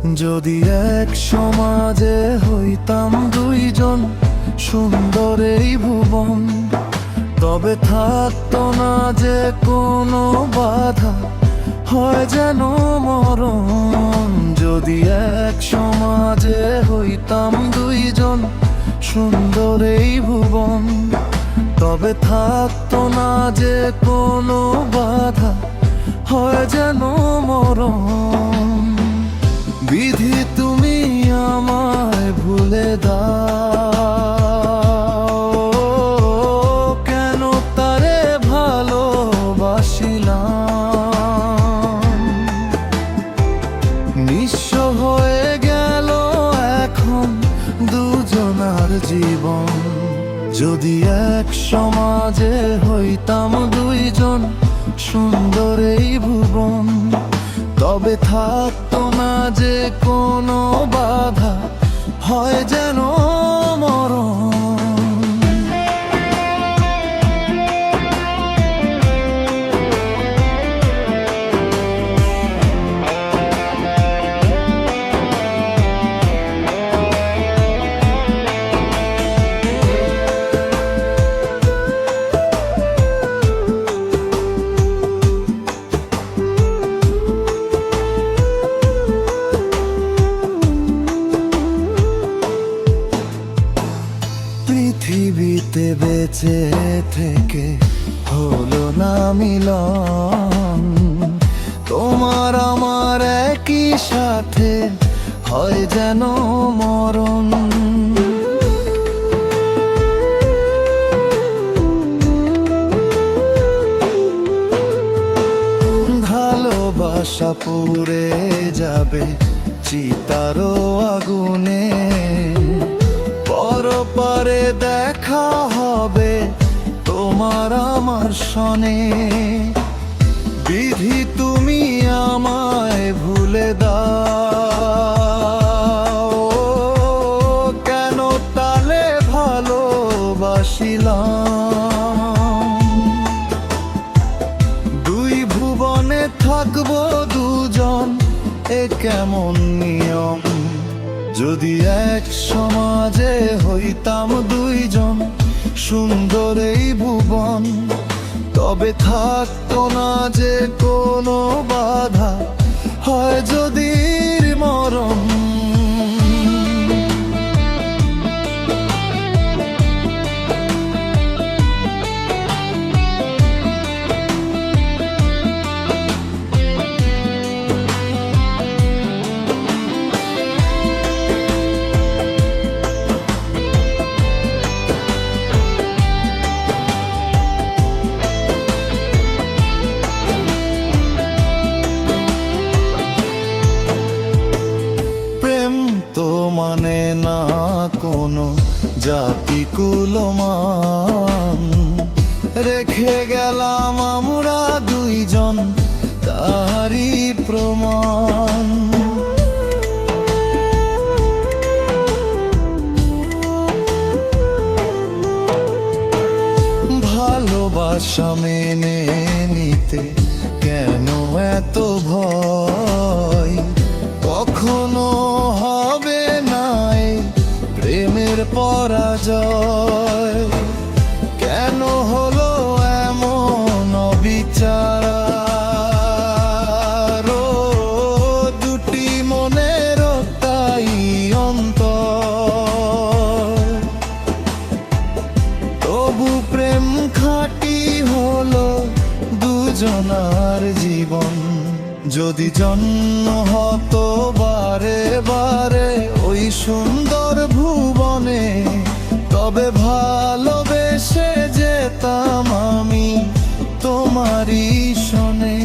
যদি এক সমাজে হইতাম দুইজন, সুন্দর এই ভুবন, তবে থাকতো না যে কোনো বাধা, হয় যেন মরণ। যদি এক সমাজে হইতাম দুইজন, সুন্দর এই ভুবন, তবে থাকতো না যে কোনো বাধা, হয় যেন মরণ। বিধি তুমি আমায় ভুলে দাও, কেন তারে ভালোবাসিলাম। নিঃস্ব হয়ে গেল এখন দুজনার জীবন। যদি এক সমাজে হইতাম দুইজন, সুন্দর এই ভুবন, তবে থাকতো না যে কোনো বাধা, হয় যেন মরণ। পৃথিবীতে বেঁচে থেকে হলো না মিলন, তোমার আমার একই সাথে হয় যেন মরণ। ভালোবাসা পুড়ে যাবে চিতারও আগুনে, পরপারে দেখা হবে তোমার আমার সনে। বিধি তুমি আমায় ভুলে দাও, কেন তালে ভালোবাসিলাম। দুই ভুবনে থাকবো দুজন, এ কেমন নিয়ম। যদি এক সমাজে হইতাম দুইজন, সুন্দর এই ভুবন, তবে থাকতো না যে কোনো বাধা, হয় যদি মরণ। মানে না কোনো জাতি কুলমান, রেখে গেলাম আমরা দুইজন তারই প্রমাণ। ভালোবাসা মেনে নিতে কেন এত ভয়, কখনো হবে নাই প্রেমের পরাজয়। কেন হলো এমন অবিচার, দুটি মনের তাই অন্তর। তবু প্রেম খাঁটি হলো দুজনার জীবন। যদি জন্ম হতো বারে বারে ওই সুন্দর ভুবনে, তবে ভালোবেসে যেতাম আমি তোমারই শোনে।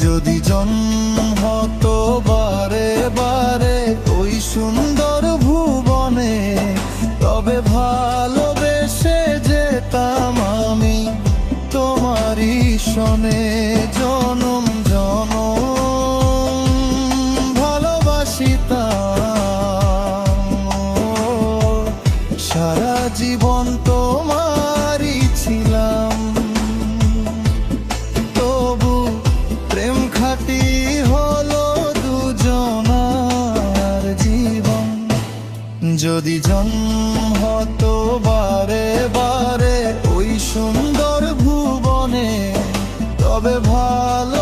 যদি জন্ম হতো বারে বারে ওই সুন্দর ভুবনে, তবে ভালোবেসে যেতাম আমি তোমারই শোনে। জনম জনম ভালোবাসিতাম, সারা জীবন যদি জন্ম হতো বারে বারে ওই সুন্দর ভুবনে, তবে ভালো